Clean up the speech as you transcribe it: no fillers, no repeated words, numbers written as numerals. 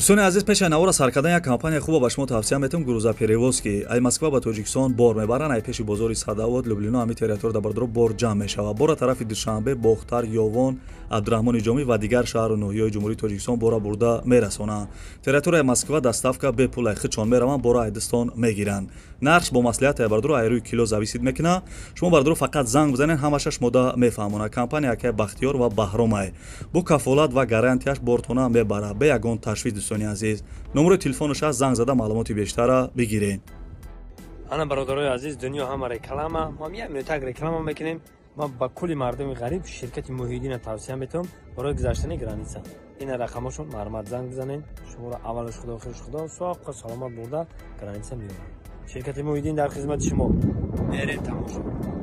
دوستان عزیز پیش نوار سرکردن یک کمپانی خوب با شما توصیه میتونم گروزا پریوز که ای مسکو با تاجیکستان بار میبرن ای پیش بازار صداوت لوبلینا همی تریتور دبردرو بار جمع میشه و بار طرف دوشنبه باختر یوون عبدالرحمن جامی و دیگر شهر نوحه‌های جمهوری تاجیکستان بارا برده میرسونه تریتور مسکو دستافکا به پول خچون میروان بارا ایدستان میگیرن نرخ با مصلحت بردرو ایروی کیلو زویسید میکنه شما بردرو فقط زنگ بزنین همشش مده میفهمونه کمپانی که بختیار و بهرام بو کفالت و گارانتیش بورتونه میبره به یگان تشویق دوستان عزیز نمره تلفنش از زنگ زده معلوماتی بیشتر بگیرین. انا برادرای عزیز دنیا همه رکلام ما میایم تگ رکلام میکنیم ما با کلی مردم غریب شرکت موحدین توصیه میتونم برای گذشتن گرانیسا این رقمشون مرمت زنگ بزنین شما را اولش خدا خوش خدا ساق سلامت برده گرانیسا میون شرکت موحدین در خدمت شما برید تماشا